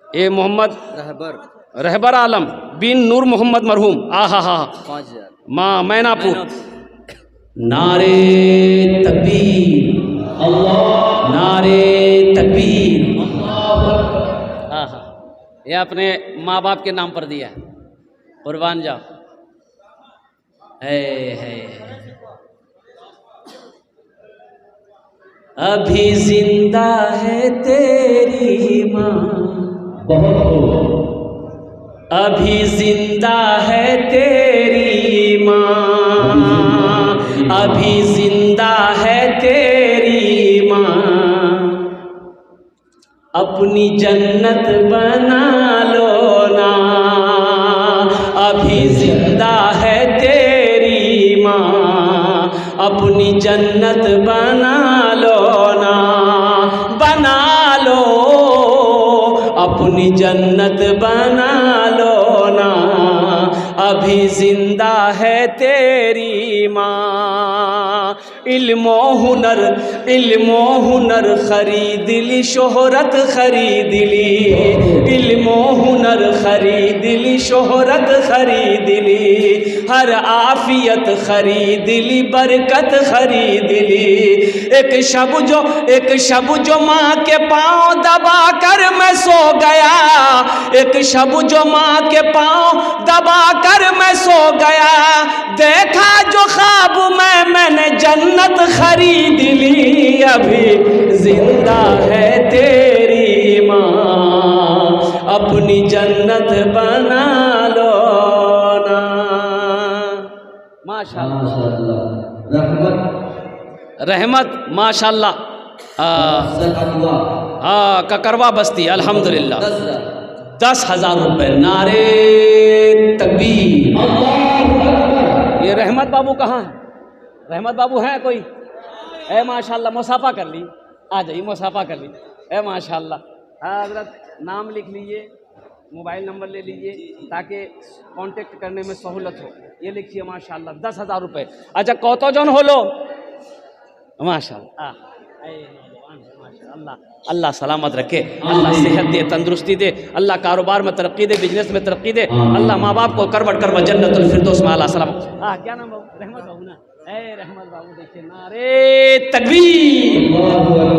ये मोहम्मद रहबर आलम बिन नूर मोहम्मद मरहूम, आहा हा, माँ मैनापुर। नारे तकबीर, अल्लाह, नारे तकबीर, हाँ हाँ। ये अपने माँ बाप के नाम पर दिया है, कुर्बान जाओ। है अभी जिंदा है तेरी माँ, अभी जिंदा है तेरी माँ, अभी जिंदा है तेरी माँ, अपनी जन्नत बना लो ना, अभी जिंदा है तेरी माँ, अपनी जन्नत बना लो ना, बना लो, अपनी जन्नत बना लो ना, अभी जिंदा है तेरी माँ। इल्मो हुनर, इल्मो हुनर खरीद ली, शोहरत खरीद ली, इल्मो हुनर खरीद ली, शोहरत खरीद ली, हर आफियत खरीद ली, बरकत खरीद ली। एक शब जो माँ के पाँव दबा कर मैं सो गया, एक शब जो माँ के पाँव दबा कर मैं सो गया, देखा जो ख्वाब मैंने जन्नत खरीद ली, अभी जिंदा है तेरी माँ, अपनी जन्नत बना लो ना। माशाअल्लाह, रहमत माशाअल्लाह। हाँ, ककरवा बस्ती अल्हम्दुलिल्लाह। 10,000 रुपये। नारे तकबीर। ये रहमत बाबू कहाँ है? रहमत बाबू हैं कोई? है माशाल्लाह, मुसाफा कर ली, आ जाइए मुसाफा कर ली। है माशाल्लाह। हाँ हज़रत, नाम लिख लीजिए, मोबाइल नंबर ले लीजिए ताकि कांटेक्ट करने में सहूलत हो। ये लिखिए माशाल्लाह, 10,000 रुपये। अच्छा कौतो जन हो लो माशाल्लाह। अल्लाह अल्लाह सलामत रखे, अल्लाह सेहत दे, तंदुरुस्ती दे, अल्लाह कारोबार में तरक्की दे, बिजनेस में तरक्की दे, अल्लाह माँ बाप को करवट करवट जन्नतुल फिरदौस में आला सलाम। क्या नाम बाबू? रहमत बाबू ना? रहमत बाबू देखिए, नारे तकबीर,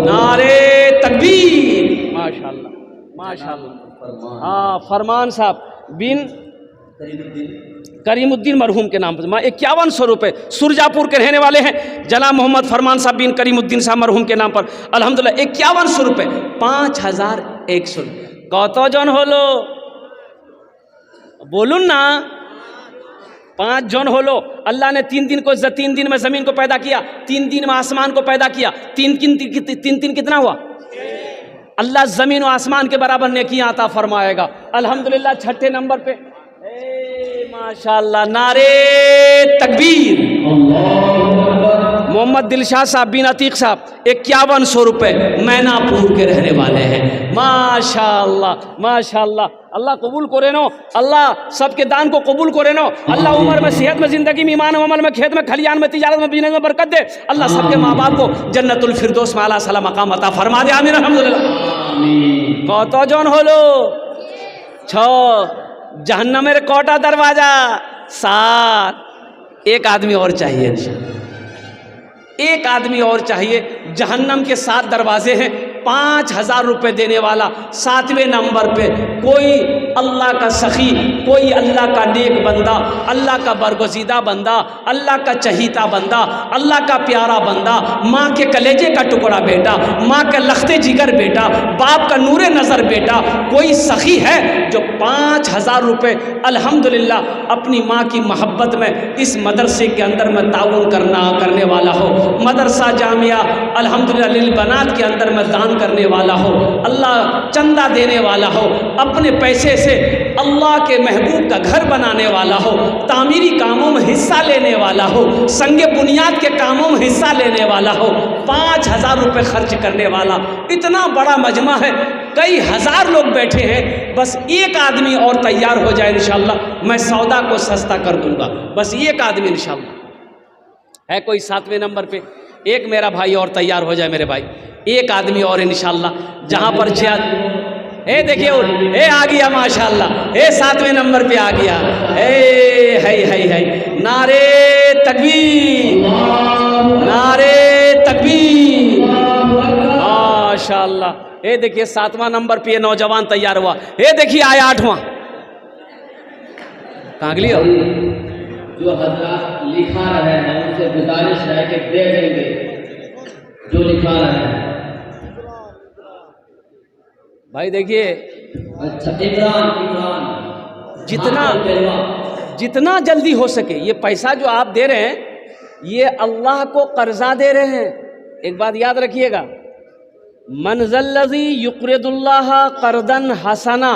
नारे तकबीर। माशाल्लाह माशाल्लाह। हाँ, फरमान साहब बिन करीमुद्दीन मरहूम के नाम पर 5100 रुपये, सुरजापुर के रहने वाले हैं। जनाब मोहम्मद फरमान साहब बिन करीमुद्दीन साहब मरहूम के नाम पर अल्हम्दुलिल्लाह 5100 रुपये, 5100 कौतो जन होलो बोलून ना? 5 जन होलो। अल्लाह ने 3 दिन में ज़मीन को पैदा किया, 3 दिन में आसमान को पैदा किया। 3 कितना हुआ? अल्लाह ज़मीन और आसमान के बराबर नेकियां अता फरमाएगा अल्हम्दुलिल्लाह। 6ठे नंबर पे माशाअल्लाह, नारे तकबीर। मोहम्मद दिलशाद साहब बिन अतीक साहब 5100 रुपये, मैनापुर के रहने वाले हैं। माशाअल्लाह माशाअल्लाह। अल्लाह कबूल करे नो, अल्लाह सबके दान को कबूल करे नो। अल्लाह उम्र में, सेहत में, जिंदगी में, ईमान में, अमल में, खेत में, खलियान में, तिजारत में, बिजनेस में बरकत दे। अल्लाह सबके माँ बाप को जन्नतुल फिरदौस में आला सला मकाम अता फरमा दे। आमीन अल्हम्दुलिल्लाह। कौतो जन होलो? 6। जहन्नमेर कोटा दरवाजा 7। एक आदमी और चाहिए, एक आदमी और चाहिए। जहन्नम के 7 दरवाजे हैं, 5,000 रुपये देने वाला 7वें नंबर पे कोई अल्लाह का सखी, कोई अल्लाह का नेक बंदा, अल्लाह का बरगुज़ीदा बंदा, अल्लाह का चहीता बंदा, अल्लाह का प्यारा बंदा, माँ के कलेजे का टुकड़ा बेटा, माँ के लख्ते जिगर बेटा, बाप का नूरे नज़र बेटा, कोई सखी है जो 5,000 रुपये अल्हम्दुलिल्लाह अपनी माँ की मोहब्बत में इस मदरसे के अंदर में ताउन करने वाला हो, मदरसा जामिया अल्हम्दुलिल्लाह लिल बनात के अंदर में दान करने वाला हो, अल्लाह चंदा देने वाला हो, अपने पैसे से अल्लाह के महबूब का घर बनाने वाला हो, तामीरी कामों में हिस्सा लेने वाला हो, संगे बुनियाद के कामों में हिस्सा लेने वाला हो, 5,000 रुपये खर्च करने वाला, इतना बड़ा मजमा है, कई हज़ार लोग बैठे हैं, बस एक आदमी और तैयार हो जाए इंशाअल्लाह मैं सौदा को सस्ता कर दूंगा। बस एक आदमी इंशाअल्लाह है कोई 7वें नंबर पे, एक मेरा भाई और तैयार हो जाए मेरे भाई, एक आदमी और इंशाअल्लाह जहाँ पर देखिए आ गया माशाअल्लाह, 7वें नंबर पे आ गया, है नारे तकबीर, नारे तकबीर, माशाअल्लाह। देखिए 7वां नंबर पे ये नौजवान तैयार हुआ, देखिए आया 8वां, कहाँ लिया जो हज़रात लिखा रहे हैं उनसे गुजारिश है कि दे देंगे जो लिखा रहे हैं भाई। देखिए अच्छा इमरान जितना जल्दी हो सके ये पैसा जो आप दे रहे हैं ये अल्लाह को कर्जा दे रहे हैं। एक बात याद रखिएगा, मनज़ल्लज़ी युक़रिदुल्लाह क़र्दन हसना,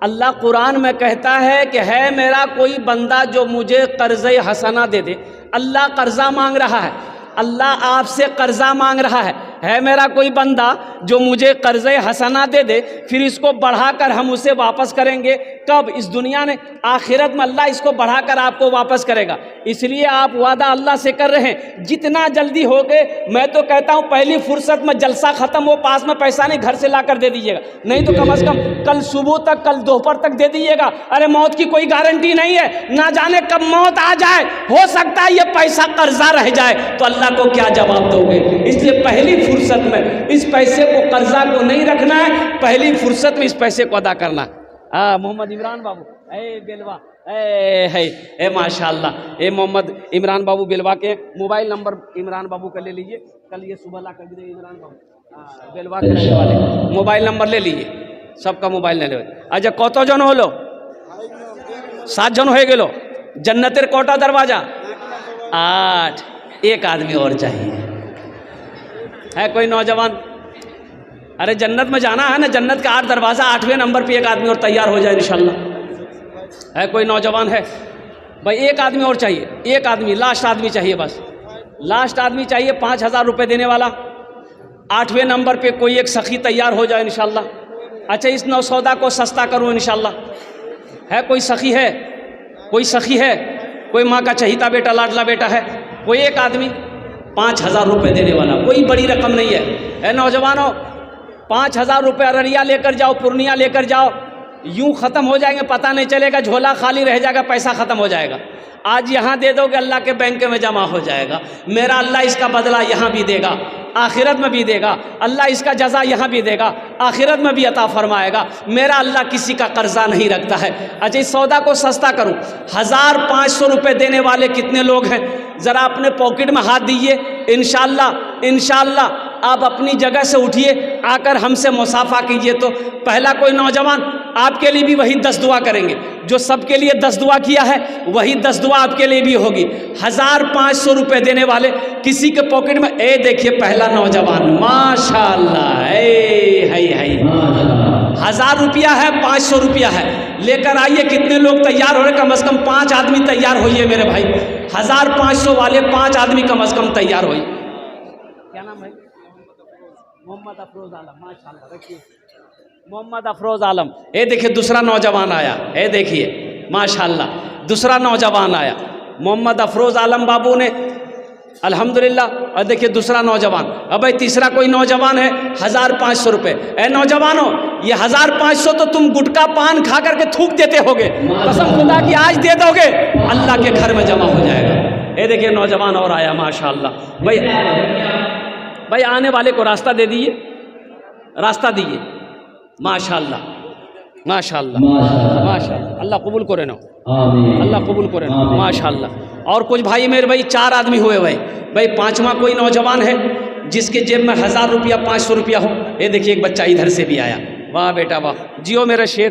अल्लाह कुरान में कहता है कि है मेरा कोई बंदा जो मुझे कर्ज़े हसना दे दे। अल्लाह कर्जा मांग रहा है, अल्लाह आपसे कर्जा मांग रहा है मेरा कोई बंदा जो मुझे कर्ज़े हसना दे दे, फिर इसको बढ़ाकर हम उसे वापस करेंगे। कब? इस दुनिया में, आखिरत में अल्लाह इसको बढ़ाकर आपको वापस करेगा। इसलिए आप वादा अल्लाह से कर रहे हैं, जितना जल्दी हो गए, मैं तो कहता हूँ पहली फुर्सत में जलसा ख़त्म हो, पास में पैसा नहीं, घर से लाकर दे दीजिएगा, नहीं तो कम से कम कल सुबह तक, कल दोपहर तक दे दीजिएगा। अरे मौत की कोई गारंटी नहीं है, ना जाने कब मौत आ जाए, हो सकता है ये पैसा कर्जा रह जाए, तो अल्लाह को क्या जवाब दोगे? इसलिए पहली फुर्सत में इस पैसे को, कर्जा को नहीं रखना है, पहली फुर्सत में इस पैसे को अदा करना है। मोहम्मद इमरान बाबू बेलवा है माशाल्लाह, मोहम्मद इमरान बाबू बेलवा के मोबाइल नंबर इमरान बाबू का ले लीजिए, कल ये सुबह ला कर दे इमरान बाबू बेलवा के रहने वाले, मोबाइल नंबर ले लीजिए, सबका मोबाइल ले लो। अच्छा कत जन हलो? 7 जन हो गेलो। जन्नतेर कोटा दरवाजा? 8। एक आदमी और चाहिए, है कोई नौजवान? अरे जन्नत में जाना है ना, जन्नत का 8 दरवाज़ा, 8वें नंबर पे एक आदमी और तैयार हो जाए इंशाल्लाह। है कोई नौजवान? है भाई, एक आदमी और चाहिए, एक आदमी, लास्ट आदमी चाहिए, बस लास्ट आदमी चाहिए, 5,000 रुपये देने वाला। 8वें नंबर पे कोई एक सखी तैयार हो जाए इंशाल्लाह। अच्छा इस सौदा को सस्ता करूँ इंशाल्लाह। है कोई सखी? है कोई सखी? है कोई माँ का चहीता बेटा, लाडला बेटा है कोई एक आदमी? 5,000 रुपये देने वाला, कोई बड़ी रकम नहीं है। नौजवानों 5,000 रुपये अररिया लेकर जाओ, पूर्णिया लेकर जाओ, यूं ख़त्म हो जाएंगे, पता नहीं चलेगा, झोला खाली रह जाएगा, पैसा ख़त्म हो जाएगा। आज यहाँ दे दोगे, अल्लाह के बैंक में जमा हो जाएगा। मेरा अल्लाह इसका बदला यहाँ भी देगा, आखिरत में भी देगा। अल्लाह इसका जज़ा यहाँ भी देगा, आखिरत में भी अता फरमाएगा। मेरा अल्लाह किसी का कर्जा नहीं रखता है। अच्छा इस सौदा को सस्ता करूँ, 1,500 रुपये देने वाले कितने लोग हैं? ज़रा अपने पॉकेट में हाथ दीजिए। इंशाअल्लाह इंशाअल्लाह आप अपनी जगह से उठिए, आकर हमसे मुसाफा कीजिए। तो पहला कोई नौजवान, आपके लिए भी वही 10 दुआ करेंगे, जो सबके लिए 10 दुआ किया है वही 10 दुआ आपके लिए भी होगी। 1,500 रुपये देने वाले किसी के पॉकेट में, देखिए पहला नौजवान माशाअल्लाह, है 1,000 रुपया है, 500 रुपया है, लेकर आइए। कितने लोग तैयार हो रहे? कम से कम 5 आदमी तैयार होइए मेरे भाई। 1,500 वाले 5 आदमी कम से कम तैयार होइए। क्या नाम है? मोहम्मद अफरोज आलम, माशाअल्लाह। रखिए मोहम्मद अफरोज आलम। देखिए दूसरा नौजवान आया, देखिए माशाअल्लाह दूसरा नौजवान आया, मोहम्मद अफरोज आलम बाबू ने, अल्हम्दुलिल्लाह। और देखिए दूसरा नौजवान। अब भाई तीसरा कोई नौजवान है, 1,500 रुपये। नौजवानों ये 1,500 तो तुम गुटखा पान खा करके थूक देते होगे, कसम खुदा की आज दे दोगे, अल्लाह के घर में जमा हो जाएगा। देखिए नौजवान और आया माशाअल्लाह। भाई आने वाले को रास्ता दे दीजिए, रास्ता दिए। माशाल्लाह माशाल्लाह माशाअल्लाह। माशाल्लाह, अल्लाह कबूल करे ना, आमीन। अल्लाह कबूल करे ना, आमीन। माशाल्लाह। और कुछ भाई मेरे भाई 4 आदमी हुए भाई, भाई 5वां कोई नौजवान है जिसके जेब में 1000 रुपया 500 रुपया हो। ये देखिए एक बच्चा इधर से भी आया, वाह बेटा वाह, जियो मेरा शेर।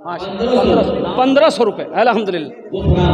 1500 रुपये, अल्हम्दुलिल्लाह। गुफरान